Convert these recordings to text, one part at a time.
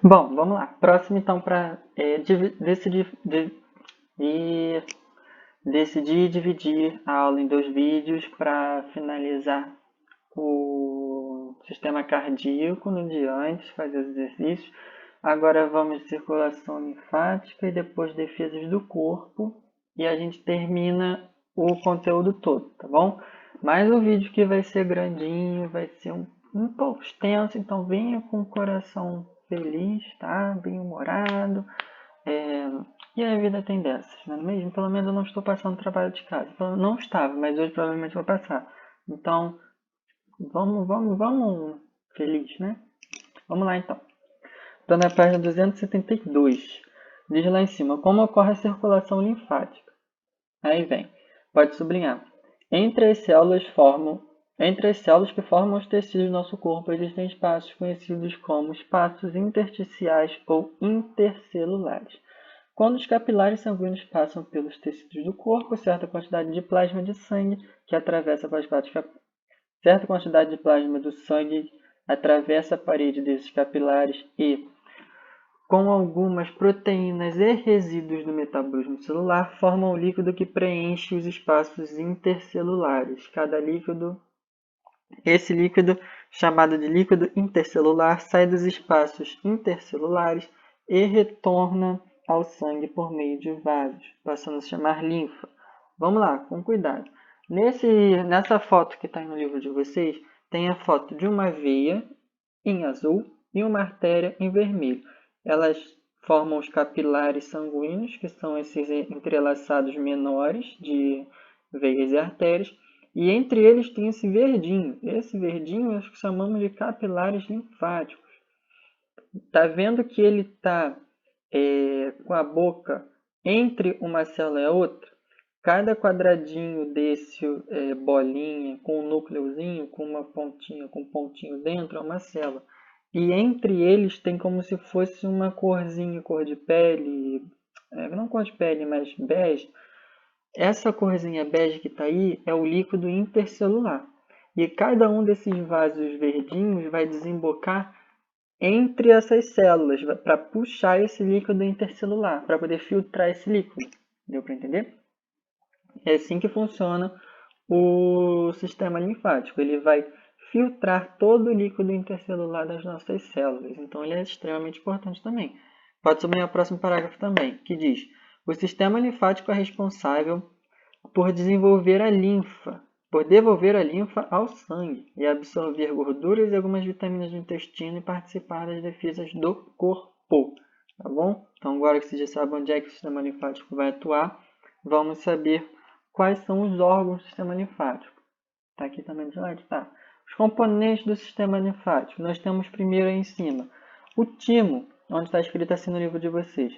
Bom, vamos lá. Próximo, então, para decidir dividir a aula em dois vídeos para finalizar o sistema cardíaco no dia antes, fazer os exercícios. Agora vamos de circulação linfática e depois defesas do corpo. E a gente termina o conteúdo todo, tá bom? Mais um vídeo que vai ser grandinho, vai ser um pouco extenso, então venha com o coração feliz, tá? Bem humorado. E a vida tem dessas, não é mesmo? Pelo menos eu não estou passando trabalho de casa. Não estava, mas hoje provavelmente vou passar. Então, vamos feliz, né? Vamos lá então. Estou na página 272. Diz lá em cima, como ocorre a circulação linfática? Aí vem, pode sublinhar. Entre as células que formam os tecidos do nosso corpo, existem espaços conhecidos como espaços intersticiais ou intercelulares. Quando os capilares sanguíneos passam pelos tecidos do corpo, certa quantidade de plasma de sangue que atravessa certa quantidade de plasma do sangue atravessa a parede desses capilares e, com algumas proteínas e resíduos do metabolismo celular, formam o líquido que preenche os espaços intercelulares. Esse líquido, chamado de líquido intercelular, sai dos espaços intercelulares e retorna ao sangue por meio de vasos, passando a se chamar linfa. Vamos lá, com cuidado. Nessa foto que está no livro de vocês, tem a foto de uma veia em azul e uma artéria em vermelho. Elas formam os capilares sanguíneos, que são esses entrelaçados menores de veias e artérias, e entre eles tem esse verdinho. Esse verdinho nós chamamos de capilares linfáticos. Tá vendo que ele está com a boca entre uma célula e a outra? Cada quadradinho desse bolinha com um núcleozinho, com uma pontinha, com um pontinho dentro, é uma célula. E entre eles tem como se fosse uma corzinha, cor de pele, não cor de pele, mas bege. Essa corzinha bege que está aí é o líquido intercelular. E cada um desses vasos verdinhos vai desembocar entre essas células para puxar esse líquido intercelular, para poder filtrar esse líquido. Deu para entender? É assim que funciona o sistema linfático. Ele vai filtrar todo o líquido intercelular das nossas células. Então, ele é extremamente importante também. Pode subir ao próximo parágrafo também, que diz: o sistema linfático é responsável por devolver a linfa ao sangue e absorver gorduras e algumas vitaminas do intestino e participar das defesas do corpo. Tá bom? Então, agora que você já sabe onde é que o sistema linfático vai atuar, vamos saber quais são os órgãos do sistema linfático. Está aqui também de lado, tá? Os componentes do sistema linfático. Nós temos primeiro aí em cima o timo, onde está escrito assim no livro de vocês.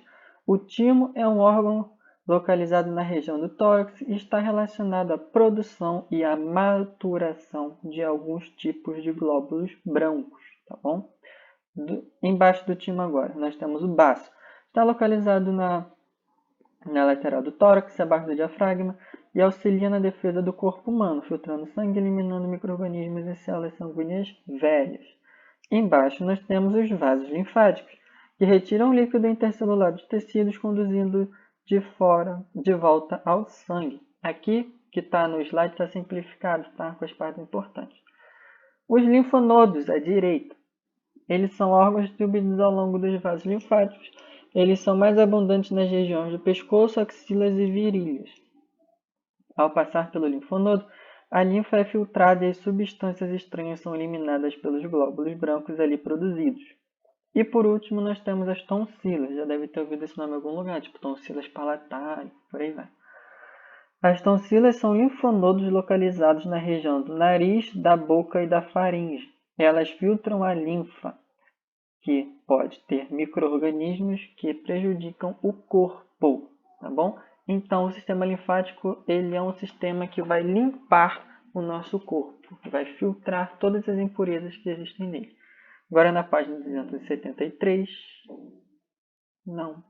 O timo é um órgão localizado na região do tórax e está relacionado à produção e à maturação de alguns tipos de glóbulos brancos, tá bom? Embaixo do timo agora, nós temos o baço. Está localizado na lateral do tórax, abaixo do diafragma, e auxilia na defesa do corpo humano, filtrando sangue e eliminando micro-organismos e células sanguíneas velhas. Embaixo nós temos os vasos linfáticos, que retiram o líquido intercelular dos tecidos, conduzindo de volta ao sangue. Aqui, que está no slide, está simplificado, tá? Com as partes importantes. Os linfonodos, à direita, eles são órgãos distribuídos ao longo dos vasos linfáticos. Eles são mais abundantes nas regiões do pescoço, axilas e virilhas. Ao passar pelo linfonodo, a linfa é filtrada e as substâncias estranhas são eliminadas pelos glóbulos brancos ali produzidos. E por último, nós temos as tonsilas. Já deve ter ouvido esse nome em algum lugar, tipo tonsilas palatais, por aí vai. As tonsilas são linfonodos localizados na região do nariz, da boca e da faringe. Elas filtram a linfa, que pode ter micro-organismos que prejudicam o corpo, tá bom? Então, o sistema linfático ele é um sistema que vai limpar o nosso corpo, vai filtrar todas as impurezas que existem nele. Agora, na página 273... Não.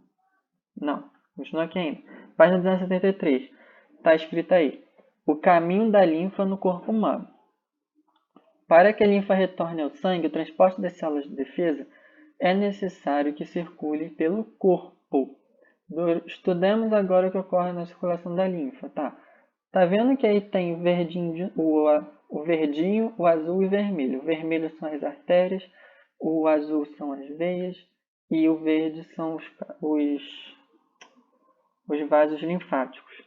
Continua aqui ainda. Página 273. Está escrito aí: o caminho da linfa no corpo humano. Para que a linfa retorne ao sangue, o transporte das células de defesa é necessário que circule pelo corpo. Estudemos agora o que ocorre na circulação da linfa, tá? Tá vendo que aí tem o verdinho, o azul e o vermelho. O vermelho são as artérias, o azul são as veias e o verde são os vasos linfáticos.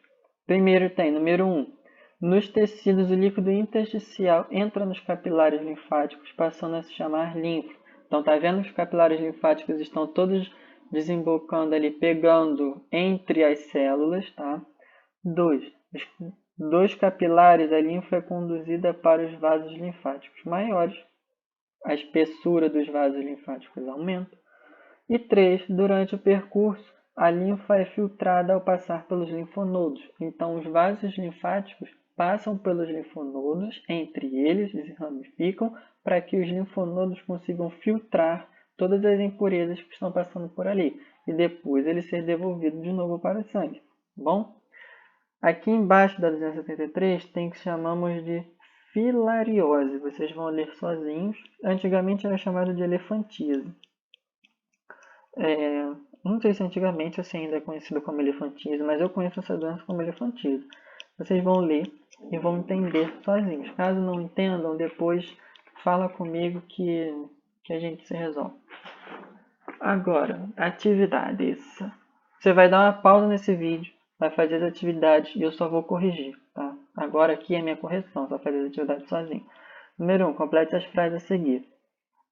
Primeiro tem, número 1, nos tecidos o líquido intersticial entra nos capilares linfáticos, passando a se chamar linfa. Então tá vendo que os capilares linfáticos estão todos desembocando ali, pegando entre as células, tá? 2. Dos capilares, a linfa é conduzida para os vasos linfáticos maiores. A espessura dos vasos linfáticos aumenta. E 3. Durante o percurso, a linfa é filtrada ao passar pelos linfonodos. Então, os vasos linfáticos passam pelos linfonodos, entre eles se ramificam, para que os linfonodos consigam filtrar todas as impurezas que estão passando por ali. E depois ele ser devolvido de novo para o sangue. Bom? Aqui embaixo da 273 tem o que chamamos de filariose. Vocês vão ler sozinhos. Antigamente era chamado de elefantíase. Não sei se antigamente ou se ainda é conhecido como elefantíase, mas eu conheço essa doença como elefantíase. Vocês vão ler e vão entender sozinhos. Caso não entendam, depois fala comigo que a gente se resolve. Agora, atividades. Você vai dar uma pausa nesse vídeo, vai fazer as atividades e eu só vou corrigir, tá? Agora aqui é minha correção, só fazer as atividades sozinho. Número 1, complete as frases a seguir.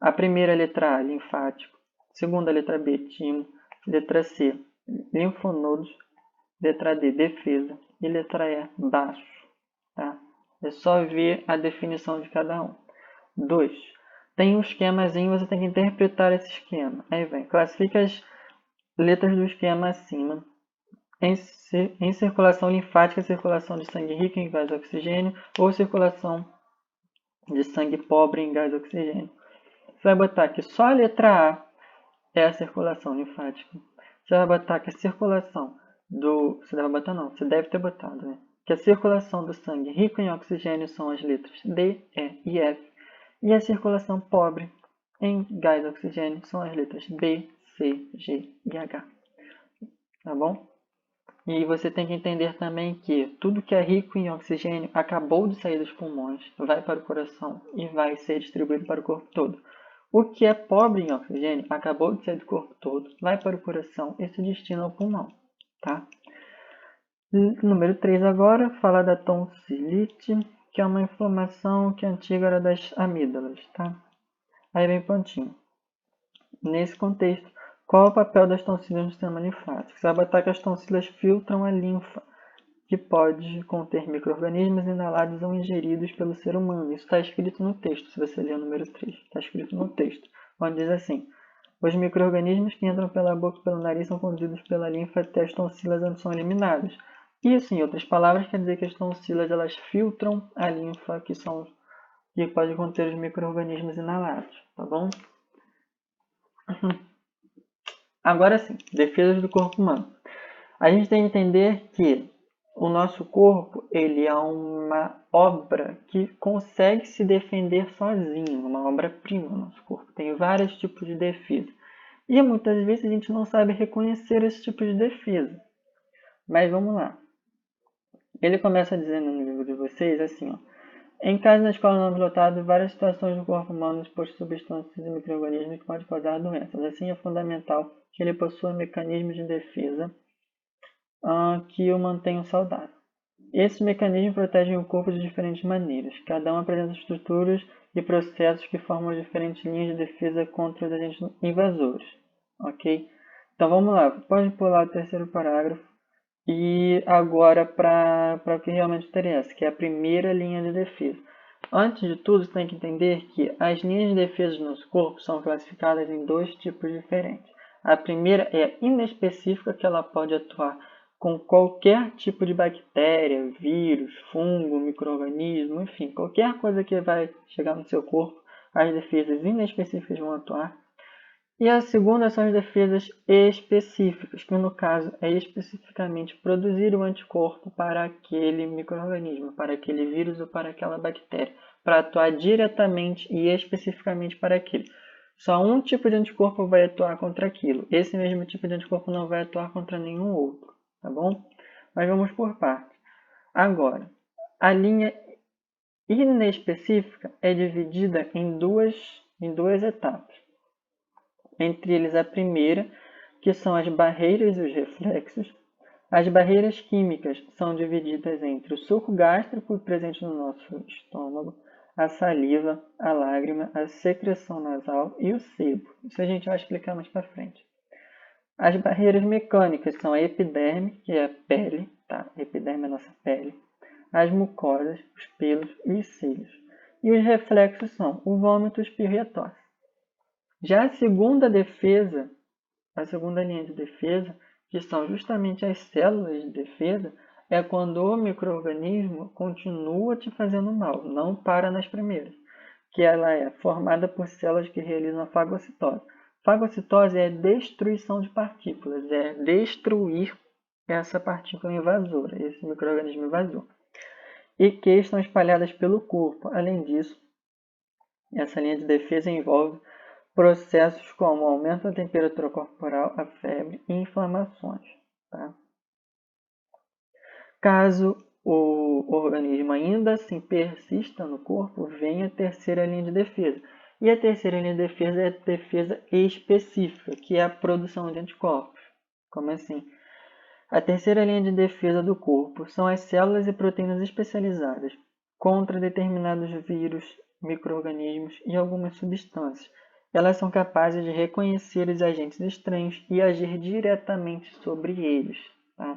A primeira letra A, linfático. Segunda letra B, timo. Letra C, linfonodos. Letra D, defesa. E letra E, baço. Tá? É só ver a definição de cada um. 2. Tem um esquemazinho, você tem que interpretar esse esquema. Aí vem, classifica as letras do esquema acima. Em circulação linfática, circulação de sangue rico em gás oxigênio ou circulação de sangue pobre em gás oxigênio. Você vai botar que só a letra A é a circulação linfática. Você vai botar que a circulação do... Você deve botar não, você deve ter botado, né? Que a circulação do sangue rico em oxigênio são as letras D, E e F. E a circulação pobre em gás oxigênio são as letras B, C, G e H. Tá bom? E você tem que entender também que tudo que é rico em oxigênio acabou de sair dos pulmões, vai para o coração e vai ser distribuído para o corpo todo. O que é pobre em oxigênio acabou de sair do corpo todo, vai para o coração e se destina ao pulmão. Tá? Número 3 agora, fala da tonsilite, que é uma inflamação que antiga era das amígdalas. Tá? Aí vem pontinho. Nesse contexto, qual é o papel das tonsilas no sistema linfático? Você vai botar que as tonsilas filtram a linfa, que pode conter micro-organismos inalados ou ingeridos pelo ser humano. Isso está escrito no texto, se você ler o número 3. Está escrito no texto, onde diz assim: os micro-organismos que entram pela boca e pelo nariz são conduzidos pela linfa até as tonsilas onde são eliminados. Isso, em outras palavras, quer dizer que as tonsilas elas filtram a linfa que pode conter os micro-organismos inalados, tá bom? Agora sim, defesas do corpo humano. A gente tem que entender que o nosso corpo ele é uma obra que consegue se defender sozinho, uma obra-prima. O nosso corpo tem vários tipos de defesa. E muitas vezes a gente não sabe reconhecer esse tipo de defesa. Mas vamos lá. Ele começa dizendo no livro de vocês assim, ó. Em caso da escola não lotada, várias situações do corpo humano expõem substâncias e micro-organismos que podem causar doenças. Assim, é fundamental que ele possua mecanismos de defesa que o mantenham saudável. Esses mecanismos protegem o corpo de diferentes maneiras. Cada um apresenta estruturas e processos que formam diferentes linhas de defesa contra os agentes invasores. Ok? Então vamos lá. Pode pular o terceiro parágrafo. E agora para o que realmente interessa, que é a primeira linha de defesa. Antes de tudo, você tem que entender que as linhas de defesa do nosso corpo são classificadas em dois tipos diferentes. A primeira é inespecífica, que ela pode atuar com qualquer tipo de bactéria, vírus, fungo, micro-organismo, enfim, qualquer coisa que vai chegar no seu corpo, as defesas inespecíficas vão atuar. E a segunda são as defesas específicas, que no caso é especificamente produzir o anticorpo para aquele micro-organismo, para aquele vírus ou para aquela bactéria, para atuar diretamente e especificamente para aquele. Só um tipo de anticorpo vai atuar contra aquilo. Esse mesmo tipo de anticorpo não vai atuar contra nenhum outro, tá bom? Mas vamos por partes. Agora, a linha inespecífica é dividida em duas etapas. Entre eles, a primeira, que são as barreiras e os reflexos. As barreiras químicas são divididas entre o suco gástrico presente no nosso estômago, a saliva, a lágrima, a secreção nasal e o sebo. Isso a gente vai explicar mais para frente. As barreiras mecânicas são a epiderme, que é a pele, tá? A epiderme é a nossa pele, as mucosas, os pelos e os cílios. E os reflexos são o vômito, o espirro e a tosse. Já a segunda linha de defesa, que são justamente as células de defesa, é quando o micro-organismo continua te fazendo mal, não para nas primeiras, que ela é formada por células que realizam a fagocitose. Fagocitose é destruição de partículas, é destruir essa partícula invasora, esse micro-organismo invasor, e que estão espalhadas pelo corpo. Além disso, essa linha de defesa envolve processos como aumento da temperatura corporal, a febre e inflamações. Tá? Caso o organismo ainda assim persista no corpo, vem a terceira linha de defesa. E a terceira linha de defesa é a defesa específica, que é a produção de anticorpos. Como assim? A terceira linha de defesa do corpo são as células e proteínas especializadas contra determinados vírus, micro-organismos e algumas substâncias. Elas são capazes de reconhecer os agentes estranhos e agir diretamente sobre eles. Tá?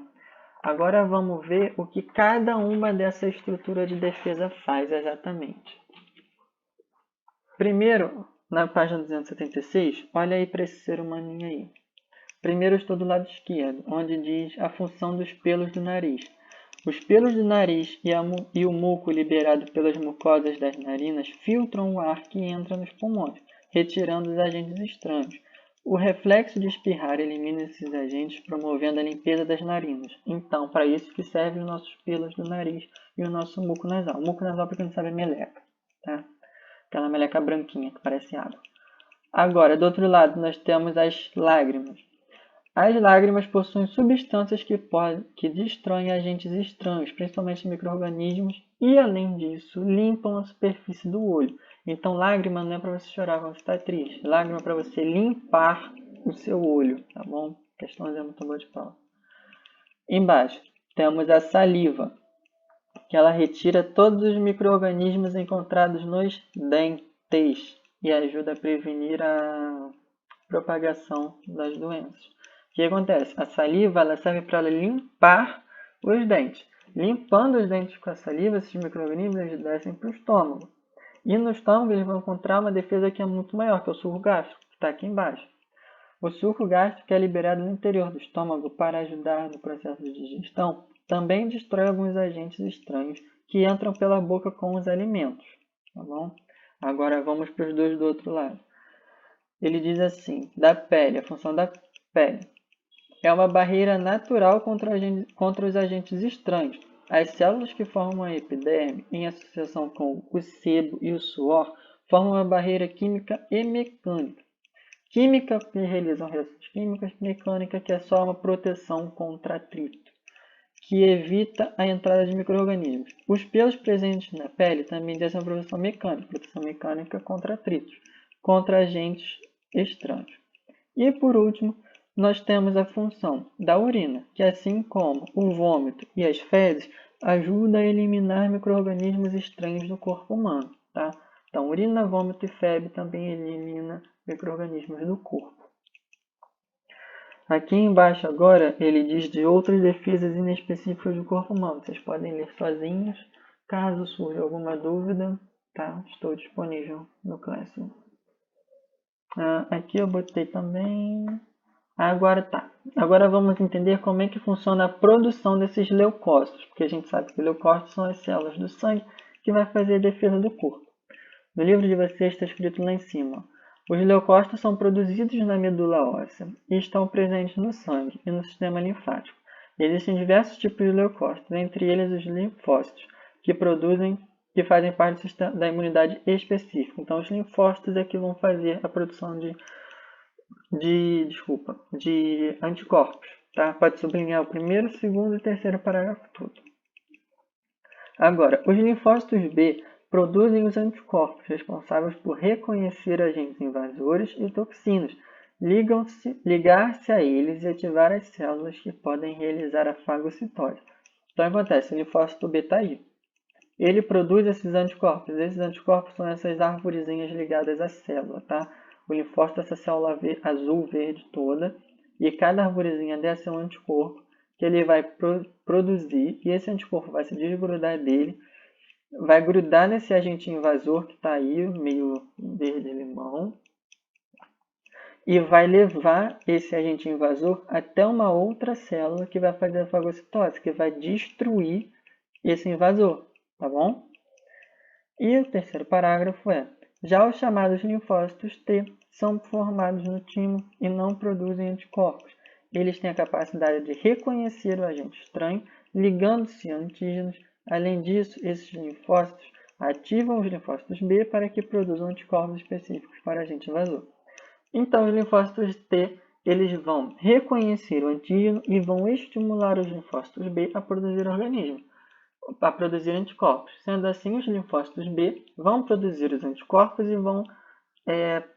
Agora vamos ver o que cada uma dessa estrutura de defesa faz exatamente. Primeiro, na página 276, olha aí para esse ser humaninho aí. Primeiro estou do lado esquerdo, onde diz a função dos pelos do nariz. Os pelos do nariz e o muco liberado pelas mucosas das narinas filtram o ar que entra nos pulmões, retirando os agentes estranhos. O reflexo de espirrar elimina esses agentes, promovendo a limpeza das narinas. Então, para isso que servem os nossos pelos do nariz e o nosso muco nasal. O muco nasal, para quem não sabe, é meleca, tá? Aquela meleca branquinha que parece água. Agora, do outro lado, nós temos as lágrimas. As lágrimas possuem substâncias que destroem agentes estranhos, principalmente micro-organismos, e, além disso, limpam a superfície do olho. Então, lágrima não é para você chorar quando você está triste. Lágrima é para você limpar o seu olho, tá bom? Questãozinha muito boa de pau. Embaixo, temos a saliva, que ela retira todos os micro-organismos encontrados nos dentes e ajuda a prevenir a propagação das doenças. O que acontece? A saliva ela serve para limpar os dentes. Limpando os dentes com a saliva, esses micro-organismos descem para o estômago. E no estômago eles vão encontrar uma defesa que é muito maior, que é o suco gástrico, que está aqui embaixo. O suco gástrico é liberado no interior do estômago para ajudar no processo de digestão. Também destrói alguns agentes estranhos que entram pela boca com os alimentos. Tá bom? Agora vamos para os dois do outro lado. Ele diz assim, da pele, a função da pele. É uma barreira natural contra os agentes estranhos. As células que formam a epiderme, em associação com o sebo e o suor, formam uma barreira química e mecânica. Química, que realizam reações químicas, mecânica, que é só uma proteção contra atrito, que evita a entrada de micro-organismos. Os pelos presentes na pele também têm essa proteção mecânica contra atritos, contra agentes estranhos. E por último, nós temos a função da urina, que assim como o vômito e as fezes, ajuda a eliminar micro-organismos estranhos do corpo humano. Tá? Então, urina, vômito e febre também elimina micro-organismos do corpo. Aqui embaixo agora ele diz de outras defesas inespecíficas do corpo humano. Vocês podem ler sozinhos. Caso surja alguma dúvida, tá? Estou disponível no Classroom. Aqui eu botei também. Agora tá. Agora vamos entender como é que funciona a produção desses leucócitos, porque a gente sabe que leucócitos são as células do sangue que vai fazer a defesa do corpo. No livro de vocês está escrito lá em cima: os leucócitos são produzidos na medula óssea e estão presentes no sangue e no sistema linfático. Existem diversos tipos de leucócitos, entre eles os linfócitos, que produzem que fazem parte do sistema da imunidade específica. Então, os linfócitos é que vão fazer a produção de anticorpos. Tá? Pode sublinhar o primeiro, segundo e terceiro parágrafo todo. Agora, os linfócitos B produzem os anticorpos responsáveis por reconhecer agentes invasores e toxinas, ligar-se a eles e ativar as células que podem realizar a fagocitose. Então, acontece, o linfócito B está aí. Ele produz esses anticorpos. Esses anticorpos são essas arvorezinhas ligadas à célula, tá? O linfócito é essa célula azul, verde toda, e cada arvorezinha dessa é um anticorpo que ele vai produzir, e esse anticorpo vai se desgrudar dele, vai grudar nesse agente invasor que está aí, meio verde-limão, e vai levar esse agente invasor até uma outra célula que vai fazer a fagocitose, que vai destruir esse invasor, tá bom? E o terceiro parágrafo é: já os chamados linfócitos T são formados no timo e não produzem anticorpos. Eles têm a capacidade de reconhecer o agente estranho, ligando-se a antígenos. Além disso, esses linfócitos ativam os linfócitos B para que produzam anticorpos específicos para o agente invasor. Então, os linfócitos T eles vão reconhecer o antígeno e vão estimular os linfócitos B a produzir anticorpos. Sendo assim, os linfócitos B vão produzir os anticorpos e vão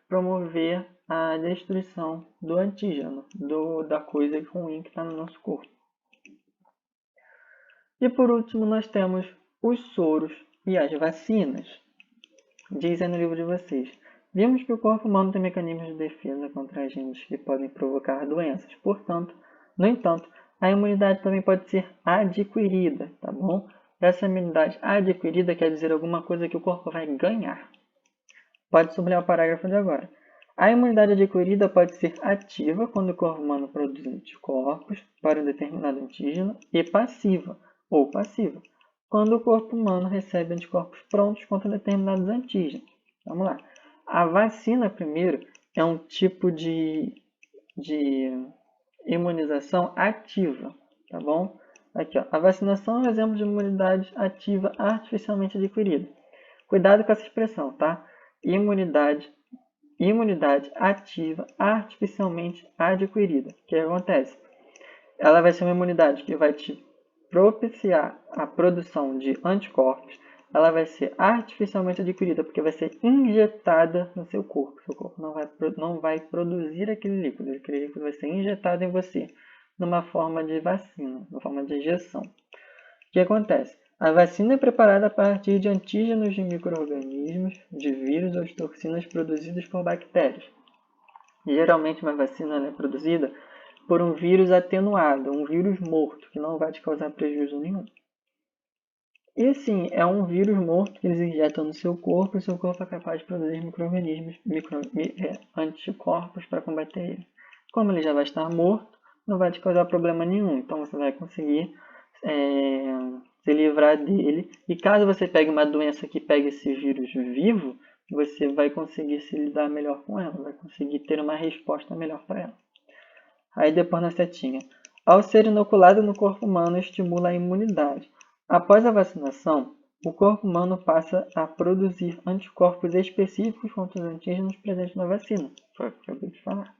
promover a destruição do antígeno, da coisa ruim que está no nosso corpo. E por último, nós temos os soros e as vacinas. Diz aí no livro de vocês: vimos que o corpo humano tem mecanismos de defesa contra agentes que podem provocar doenças. No entanto, a imunidade também pode ser adquirida, tá bom? Essa imunidade adquirida quer dizer alguma coisa que o corpo vai ganhar. Pode sublinhar o parágrafo de agora. A imunidade adquirida pode ser ativa quando o corpo humano produz anticorpos para um determinado antígeno e passiva quando o corpo humano recebe anticorpos prontos contra determinados antígenos. Vamos lá. A vacina, primeiro, é um tipo de imunização ativa, tá bom? Aqui, ó. A vacinação é um exemplo de imunidade ativa artificialmente adquirida. Cuidado com essa expressão, tá? Imunidade ativa artificialmente adquirida. O que acontece? Ela vai ser uma imunidade que vai te propiciar a produção de anticorpos. Ela vai ser artificialmente adquirida, porque vai ser injetada no seu corpo. Seu corpo não vai produzir aquele líquido vai ser injetado em você numa forma de vacina, numa forma de injeção. O que acontece? A vacina é preparada a partir de antígenos de micro-organismos, de vírus ou de toxinas produzidos por bactérias. Geralmente uma vacina é produzida por um vírus atenuado, um vírus morto, que não vai te causar prejuízo nenhum. E assim, é um vírus morto que eles injetam no seu corpo e o seu corpo é capaz de produzir micro-organismos, anticorpos para combater ele. Como ele já vai estar morto, não vai te causar problema nenhum, então você vai conseguir se livrar dele. E caso você pegue uma doença que pegue esse vírus vivo, você vai conseguir se lidar melhor com ela, vai conseguir ter uma resposta melhor para ela. Aí depois na setinha. Ao ser inoculado no corpo humano, estimula a imunidade. Após a vacinação, o corpo humano passa a produzir anticorpos específicos contra os antígenos presentes na vacina. Foi o que eu acabei de falar.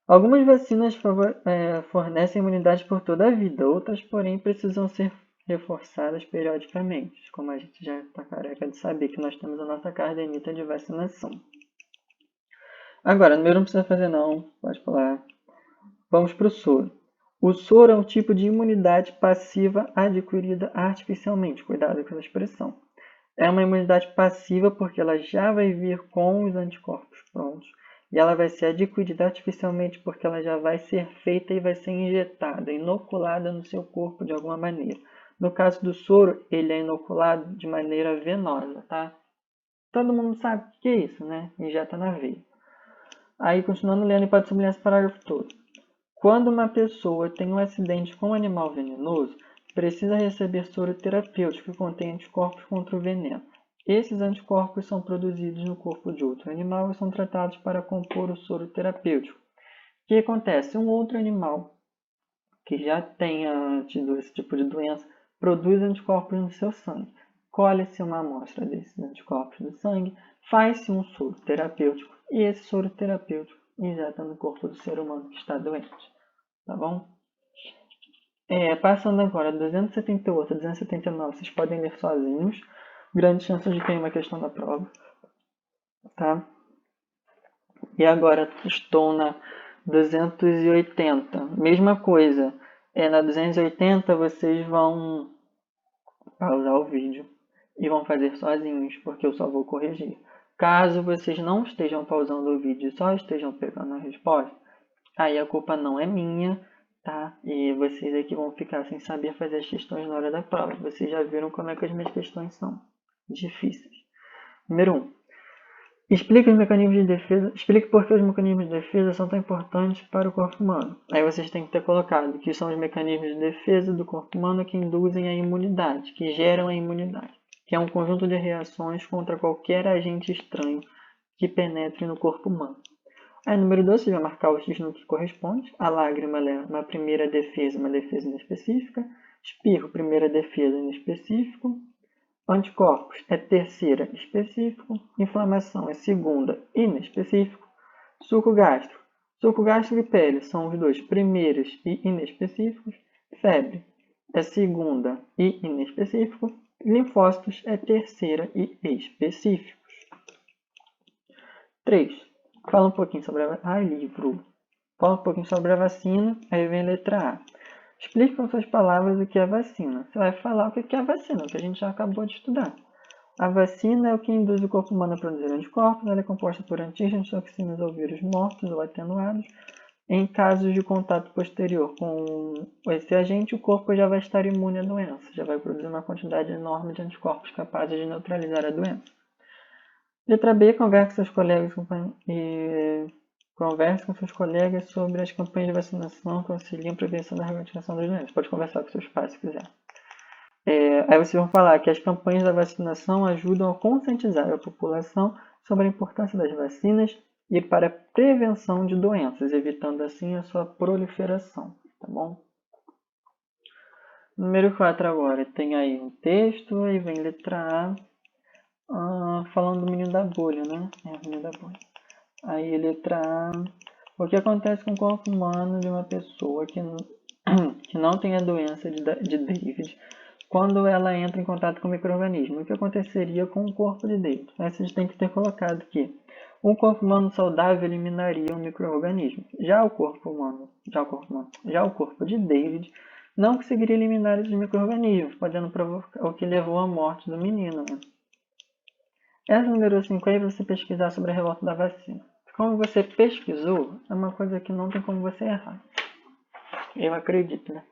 Algumas vacinas fornecem imunidade por toda a vida, outras, porém, precisam ser reforçadas periodicamente, como a gente já está careca de saber que nós temos a nossa caderneta de vacinação. Agora, número não precisa fazer não, pode pular. Vamos para o soro. O soro é um tipo de imunidade passiva adquirida artificialmente, cuidado com essa expressão. É uma imunidade passiva porque ela já vai vir com os anticorpos prontos. E ela vai ser adquirida artificialmente porque ela já vai ser feita e vai ser injetada, inoculada no seu corpo de alguma maneira. No caso do soro, ele é inoculado de maneira venosa, tá? Todo mundo sabe o que é isso, né? Injeta na veia. Aí, continuando lendo, pode sublinhar esse parágrafo todo. Quando uma pessoa tem um acidente com um animal venenoso, precisa receber soro terapêutico que contém anticorpos contra o veneno. Esses anticorpos são produzidos no corpo de outro animal e são tratados para compor o soro terapêutico. O que acontece? Um outro animal que já tenha tido esse tipo de doença produz anticorpos no seu sangue. colhe-se uma amostra desses anticorpos do sangue, faz-se um soro terapêutico e esse soro terapêutico injeta no corpo do ser humano que está doente. Tá bom? Passando agora, 278 e 279, vocês podem ler sozinhos. Grandes chances de cair uma questão da prova. Tá? E agora estou na 280. Mesma coisa. Na 280 vocês vão pausar o vídeo e vão fazer sozinhos, porque eu só vou corrigir. Caso vocês não estejam pausando o vídeo e só estejam pegando a resposta, aí a culpa não é minha, tá? E vocês aqui vão ficar sem saber fazer as questões na hora da prova. Vocês já viram como é que as minhas questões são difíceis. Número 1. Explique os mecanismos de defesa. Explique por que os mecanismos de defesa são tão importantes para o corpo humano. Aí vocês têm que ter colocado que são os mecanismos de defesa do corpo humano que induzem a imunidade, que geram a imunidade, que é um conjunto de reações contra qualquer agente estranho que penetre no corpo humano. Aí, número 2, você vai marcar o X no que corresponde. A lágrima é uma primeira defesa, uma defesa inespecífica. Espirro, primeira defesa, inespecífico. Anticorpos é terceira, específico. Inflamação é segunda, inespecífico. Suco gástrico. Suco gástrico e pele são os dois primeiros e inespecíficos. Febre é segunda e inespecífico. Linfócitos é terceira e específicos. 3. Fala um pouquinho sobre Fala um pouquinho sobre a vacina, aí vem a letra A. Explique com suas palavras o que é vacina. Você vai falar o que é a vacina, que a gente já acabou de estudar. A vacina é o que induz o corpo humano a produzir anticorpos. Ela é composta por antígenos, toxinas ou vírus mortos ou atenuados. Em casos de contato posterior com esse agente, o corpo já vai estar imune à doença. Já vai produzir uma quantidade enorme de anticorpos capazes de neutralizar a doença. Letra B. Converse com seus colegas sobre as campanhas de vacinação que auxiliam a prevenção da erradicação das doenças. Pode conversar com seus pais se quiser. Aí vocês vão falar que as campanhas da vacinação ajudam a conscientizar a população sobre a importância das vacinas e para a prevenção de doenças, evitando assim a sua proliferação. Tá bom? Número 4 agora. Tem aí um texto, aí vem letra A, falando do menino da bolha, né? O menino da bolha. Aí, letra A. O que acontece com o corpo humano de uma pessoa que não tem a doença de David quando ela entra em contato com o micro-organismo? O que aconteceria com o corpo de David? Aí vocês têm que ter colocado que um corpo humano saudável eliminaria um micro-organismo. Já o corpo de David não conseguiria eliminar esses micro-organismos, podendo provocar o que levou à morte do menino, né? Essa número 5 aí você pesquisar sobre a revolta da vacina. Como você pesquisou, é uma coisa que não tem como você errar. Eu acredito, né?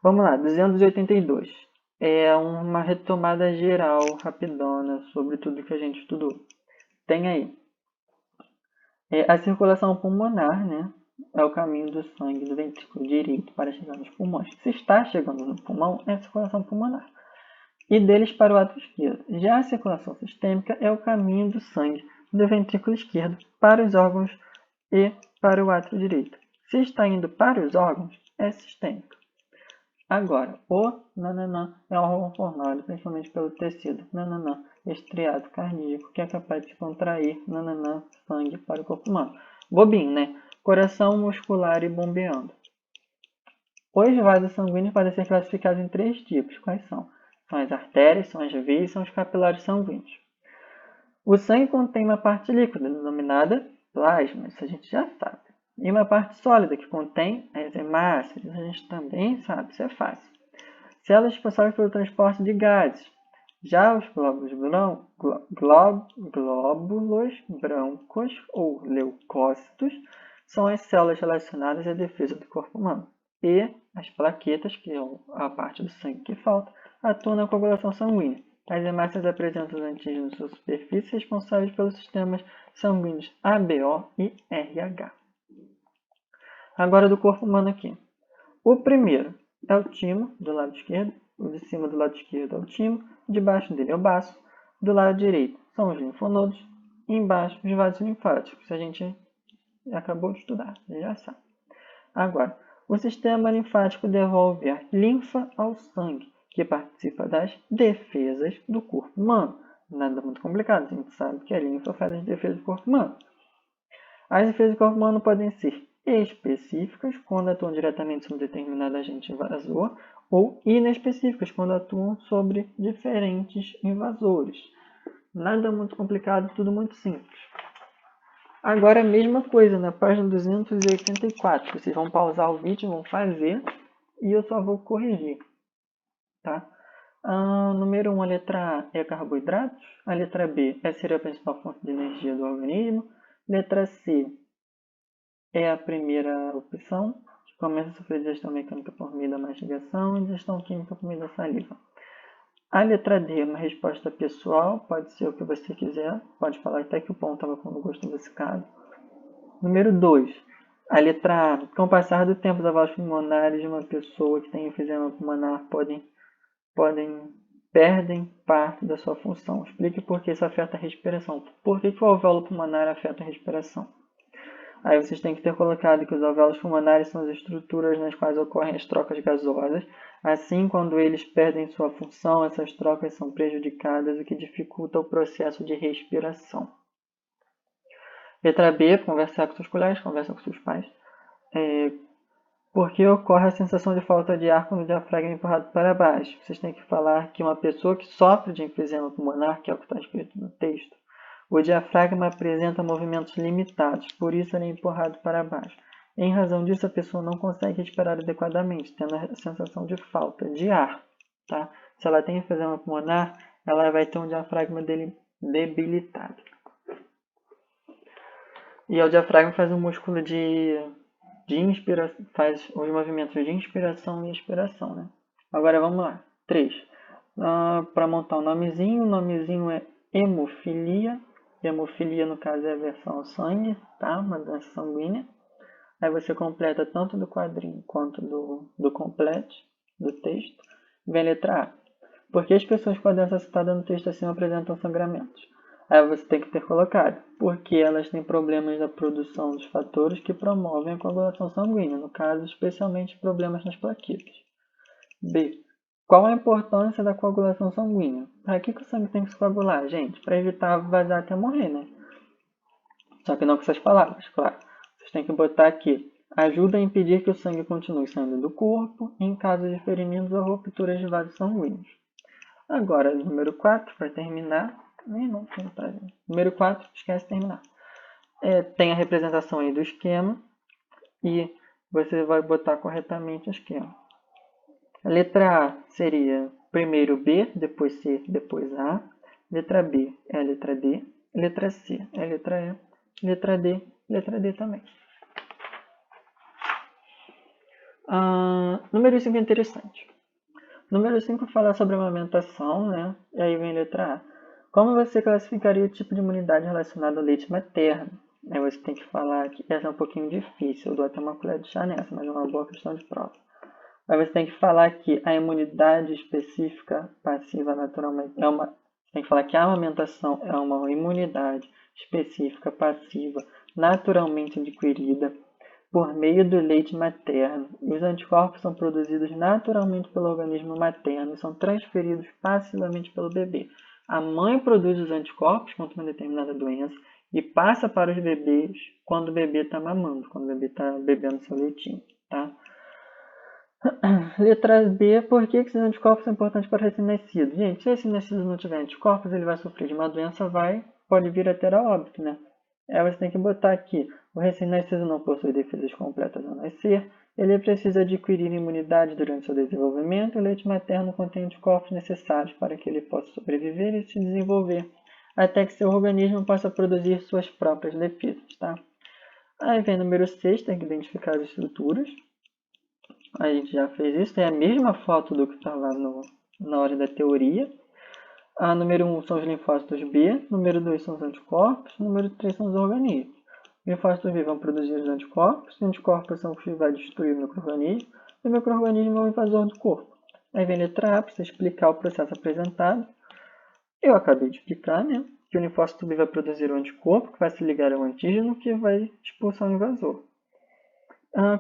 Vamos lá, 282. É uma retomada geral, rapidona, sobre tudo que a gente estudou. Tem aí. A circulação pulmonar, né? É o caminho do sangue do ventrículo direito para chegar nos pulmões. Se está chegando no pulmão, é a circulação pulmonar. E deles para o átrio esquerdo. Já a circulação sistêmica é o caminho do sangue do ventrículo esquerdo para os órgãos e para o átrio direito. Se está indo para os órgãos, é sistêmico. Agora, o nananã é um órgão formado principalmente pelo tecido nananã estriado cardíaco, que é capaz de contrair nananã sangue para o corpo humano. Bobinho, né? Coração muscular e bombeando. Os vasos sanguíneos podem ser classificados em 3 tipos. Quais são? São as artérias, são as veias e são os capilares sanguíneos. O sangue contém uma parte líquida, denominada plasma, isso a gente já sabe. E uma parte sólida, que contém as hemácias, a gente também sabe, isso é fácil. Células responsáveis pelo transporte de gases. Já os glóbulos brancos ou leucócitos são as células relacionadas à defesa do corpo humano. E as plaquetas, que é a parte do sangue que falta, atuam na coagulação sanguínea. As hemácias apresentam os antígenos na superfície responsáveis pelos sistemas sanguíneos ABO e RH. Agora do corpo humano aqui. O primeiro é o timo, do lado esquerdo. O de cima do lado esquerdo é o timo. Debaixo dele é o baço. Do lado direito são os linfonodos. E embaixo os vasos linfáticos, que a gente acabou de estudar, já sabe. Agora, o sistema linfático devolve a linfa ao sangue, que participa das defesas do corpo humano. Nada muito complicado, a gente sabe que a linfa faz as defesas do corpo humano. As defesas do corpo humano podem ser específicas, quando atuam diretamente sobre determinado agente invasor, ou inespecíficas, quando atuam sobre diferentes invasores. Nada muito complicado, tudo muito simples. Agora a mesma coisa, na página 284. Vocês vão pausar o vídeo, vão fazer, e eu só vou corrigir. Tá? Número 1, a letra A é carboidratos. A letra B é ser a principal fonte de energia do organismo. Letra C é a primeira opção, que começa a sofrer digestão mecânica por meio da mastigação e digestão química por meio da saliva. A letra D é uma resposta pessoal, pode ser o que você quiser, pode falar até que o pão estava com gosto adocicado. Número 2, a letra A. Com o passar do tempo, os alvéolos pulmonares de uma pessoa que tem enfisema pulmonar perdem parte da sua função. Explique por que isso afeta a respiração. Por que o alvéolo pulmonar afeta a respiração? Aí vocês têm que ter colocado que os alvéolos pulmonares são as estruturas nas quais ocorrem as trocas gasosas. Assim, quando eles perdem sua função, essas trocas são prejudicadas, o que dificulta o processo de respiração. Letra B, conversar com seus colegas, conversa com seus pais. Por que ocorre a sensação de falta de ar quando o diafragma é empurrado para baixo? Vocês têm que falar que uma pessoa que sofre de enfisema pulmonar, que é o que está escrito no texto, o diafragma apresenta movimentos limitados, por isso ele é empurrado para baixo. Em razão disso, a pessoa não consegue respirar adequadamente, tendo a sensação de falta de ar. Tá? Se ela tem enfisema pulmonar, ela vai ter um diafragma debilitado. E o diafragma faz um músculo de inspiração, faz os movimentos de inspiração e expiração. Né? Agora vamos lá. 3. Para montar um nomezinho, o nomezinho é hemofilia. Hemofilia, no caso, é a aversão ao sangue, tá? Uma doença sanguínea. Aí você completa tanto do quadrinho quanto do complete, do texto. Vem a letra A. Por que as pessoas com a doença citada no texto acima apresentam sangramentos? Aí você tem que ter colocado. Porque elas têm problemas da produção dos fatores que promovem a coagulação sanguínea. No caso, especialmente problemas nas plaquetas. B. Qual a importância da coagulação sanguínea? Para que o sangue tem que se coagular, gente? Para evitar vazar até morrer, né? Só que não com essas palavras, claro. Vocês têm que botar aqui. Ajuda a impedir que o sangue continue saindo do corpo em caso de ferimentos ou rupturas de vasos sanguíneos. Agora, número 4, para terminar. Não tem pra gente. Número 4, esquece de terminar. Tem a representação aí do esquema. E você vai botar corretamente o esquema. A letra A seria primeiro B, depois C, depois A. Letra B é a letra D. Letra C é a letra E. Letra D também. Número 5 é interessante. Número 5 fala sobre a amamentação, né? E aí vem a letra A. Como você classificaria o tipo de imunidade relacionado ao leite materno? Aí você tem que falar que essa é um pouquinho difícil. Eu dou até uma colher de chá nessa, mas é uma boa questão de prova. Aí você tem que falar que a imunidade específica passiva naturalmente tem que falar que a amamentação é uma imunidade específica passiva naturalmente adquirida por meio do leite materno. Os anticorpos são produzidos naturalmente pelo organismo materno e são transferidos passivamente pelo bebê. A mãe produz os anticorpos contra uma determinada doença e passa para os bebês quando o bebê está mamando, quando o bebê está bebendo seu leitinho, tá? Letra B, por que esses anticorpos são importantes para o recém-nascido? Gente, se o recém-nascido não tiver anticorpos, ele vai sofrer de uma doença, pode vir a ter a óbito, né? Aí você tem que botar aqui, o recém-nascido não possui defesas completas ao nascer, ele precisa adquirir imunidade durante seu desenvolvimento e o leite materno contém anticorpos necessários para que ele possa sobreviver e se desenvolver, até que seu organismo possa produzir suas próprias defesas, tá? Aí vem o número 6, tem que identificar as estruturas. A gente já fez isso, é a mesma foto do que estava na hora da teoria. Número 1 são os linfócitos B, número 2 são os anticorpos, número 3 são os organismos. Os linfócitos B vão produzir os anticorpos são os que vão destruir o micro-organismo, e o micro-organismo é o invasor do corpo. Aí vem a letra A, para você explicar o processo apresentado. Eu acabei de explicar, né? Que o linfócito B vai produzir o anticorpo, que vai se ligar ao antígeno, que vai expulsar o invasor.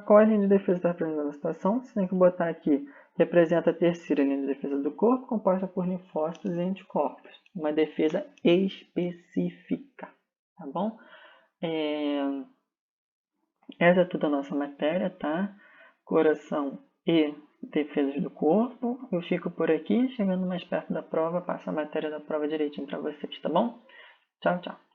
Qual é a linha de defesa está representando a situação? Você tem que botar aqui representa a terceira linha de defesa do corpo, composta por linfócitos e anticorpos. Uma defesa específica, tá bom? Essa é toda a nossa matéria, tá? Coração e defesas do corpo. Eu fico por aqui, chegando mais perto da prova, passo a matéria da prova direitinho para vocês, tá bom? Tchau, tchau.